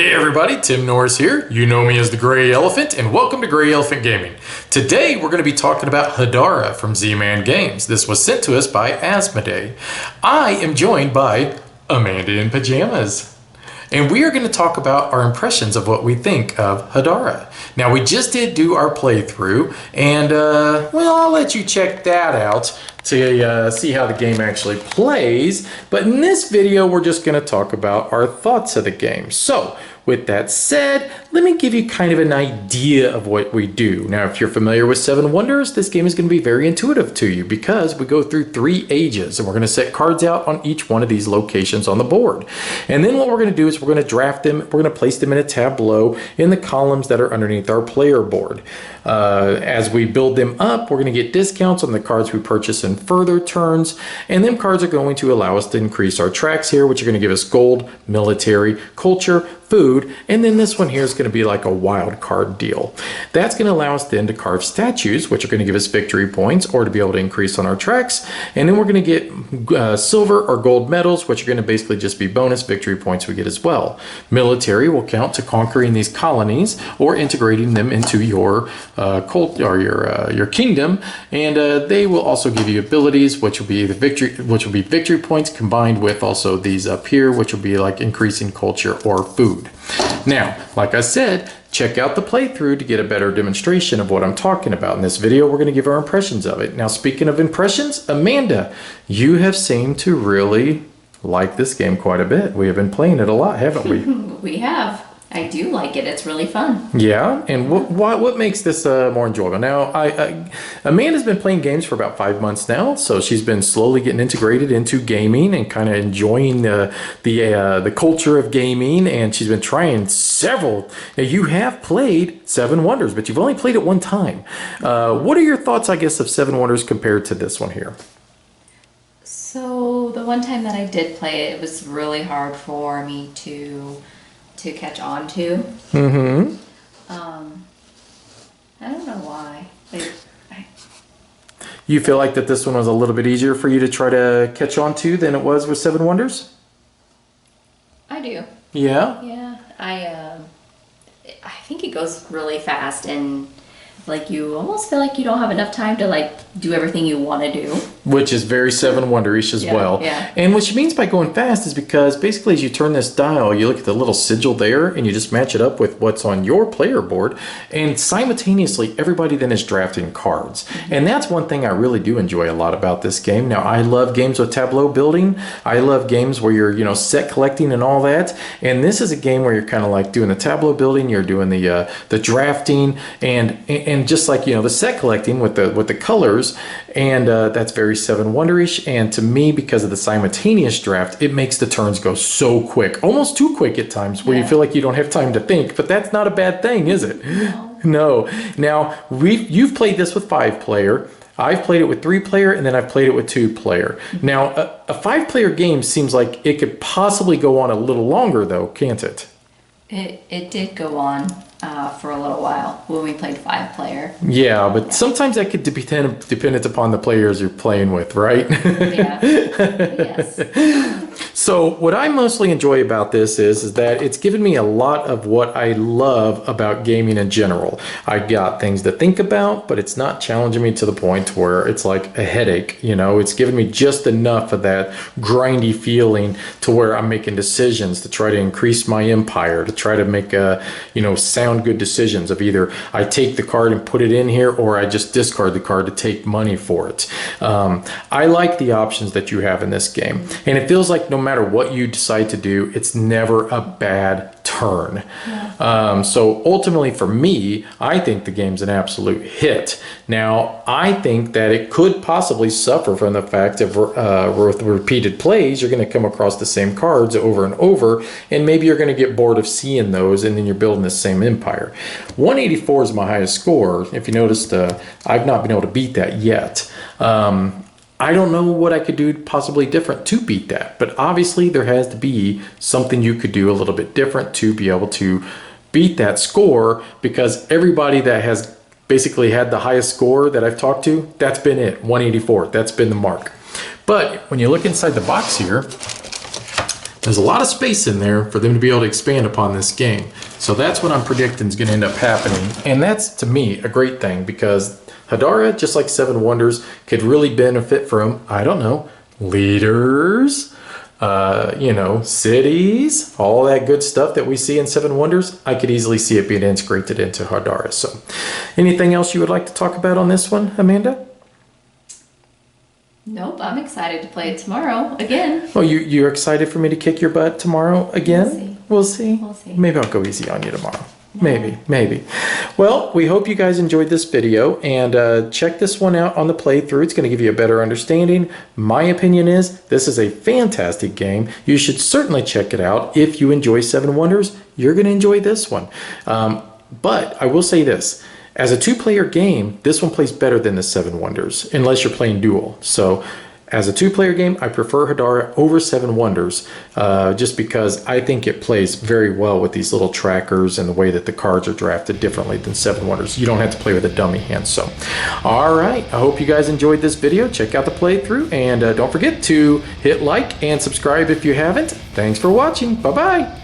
Hey everybody, Tim Norris here. You know me as the Grey Elephant, and welcome to Grey Elephant Gaming. Today we're going to be talking about Hadara from Z-Man Games. This was sent to us by Asmodee. I am joined by Amanda in Pajamas. And we are going to talk about our impressions of what we think of Hadara. Now, we just did do our playthrough, and well, I'll let you check that out to see how the game actually plays. But in this video, we're just going to talk about our thoughts of the game. So, with that said, let me give you kind of an idea of what we do. Now, if you're familiar with Seven Wonders, this game is going to be very intuitive to you because we go through 3 ages and we're going to set cards out on each one of these locations on the board. And then what we're going to do is we're going to draft them, we're going to place them in a tableau in the columns that are underneath our player board. As we build them up, we're going to get discounts on the cards we purchase in further turns, and them cards are going to allow us to increase our tracks here, which are going to give us gold, military, culture, food, and then this one here is going to be like a wild card deal. That's going to allow us then to carve statues, which are going to give us victory points or to be able to increase on our tracks, and then we're going to get silver or gold medals, which are going to basically just be bonus victory points we get as well. Military will count to conquering these colonies or integrating them into your cult or your kingdom, and they will also give you abilities, which will be victory points combined with also these up here, which will be like increasing culture or food. Now, like I said, check out the playthrough to get a better demonstration of what I'm talking about. In this video, we're going to give our impressions of it. Now, speaking of impressions, Amanda, you have seemed to really like this game quite a bit. We have been playing it a lot, haven't we? We have. I do like it. It's really fun. Yeah, and what makes this more enjoyable? Now, Amanda's been playing games for about 5 months now, so she's been slowly getting integrated into gaming and kind of enjoying the culture of gaming, and she's been trying several. Now, you have played Seven Wonders, but you've only played it one time. What are your thoughts, I guess, of Seven Wonders compared to this one here? So the one time that I did play it, it was really hard for me to catch on to. Mm-hmm. I don't know why. You feel like that this one was a little bit easier for you to try to catch on to than it was with Seven Wonders? I do. Yeah? Yeah. I think it goes really fast, and like you almost feel like you don't have enough time to like do everything you want to do. Which is very Seven Wonderish as well. Yeah. And what she means by going fast is because basically as you turn this dial, you look at the little sigil there and you just match it up with what's on your player board, and simultaneously everybody then is drafting cards. Mm-hmm. And that's one thing I really do enjoy a lot about this game. Now, I love games with tableau building. I love games where you're, set collecting and all that. And this is a game where you're kind of like doing the tableau building, you're doing the drafting and just like, the set collecting with the colors, and that's very Seven Wonderish. And to me, because of the simultaneous draft, it makes the turns go so quick, almost too quick at times, where you feel like you don't have time to think. But that's not a bad thing, is it? No. Now, you've played this with 5-player. I've played it with 3-player, and then I've played it with 2-player. Now, a 5-player game seems like it could possibly go on a little longer, though, can't it? It did go on for a little while when we played 5-player. Yeah, but sometimes that could be dependent upon the players you're playing with, right? Yeah. Yes. So what I mostly enjoy about this is that it's given me a lot of what I love about gaming in general. I got things to think about, but it's not challenging me to the point where it's like a headache. It's given me just enough of that grindy feeling to where I'm making decisions to try to increase my empire, to try to make sound good decisions of either I take the card and put it in here, or I just discard the card to take money for it. I like the options that you have in this game, and it feels like no matter what you decide to do, it's never a bad turn. Yeah. So ultimately for me, I think the game's an absolute hit. Now, I think that it could possibly suffer from the fact of with repeated plays, you're going to come across the same cards over and over, and maybe you're going to get bored of seeing those, and then you're building the same empire. 184 is my highest score. If you noticed, I've not been able to beat that yet. I don't know what I could do possibly different to beat that, but obviously there has to be something you could do a little bit different to be able to beat that score, because everybody that has basically had the highest score that I've talked to, that's been it, 184. That's been the mark. But when you look inside the box here, There's a lot of space in there for them to be able to expand upon this game. So that's what I'm predicting is going to end up happening. And that's, to me, a great thing because Hadara, just like Seven Wonders, could really benefit from, I don't know, leaders, cities, all that good stuff that we see in Seven Wonders. I could easily see it being integrated into Hadara. So anything else you would like to talk about on this one, Amanda? Nope, I'm excited to play it tomorrow again. Oh, you're excited for me to kick your butt tomorrow again? We'll see. We'll see. Maybe I'll go easy on you tomorrow. Maybe. Well, we hope you guys enjoyed this video and check this one out on the playthrough. It's going to give you a better understanding. My opinion is this is a fantastic game. You should certainly check it out. If you enjoy Seven Wonders, you're going to enjoy this one. But I will say this. As a two-player game, this one plays better than the Seven Wonders, unless you're playing dual. So as a two-player game, I prefer Hadara over Seven Wonders, just because I think it plays very well with these little trackers and the way that the cards are drafted differently than Seven Wonders. You don't have to play with a dummy hand. So, all right, I hope you guys enjoyed this video. Check out the playthrough, and don't forget to hit like and subscribe if you haven't. Thanks for watching. Bye-bye.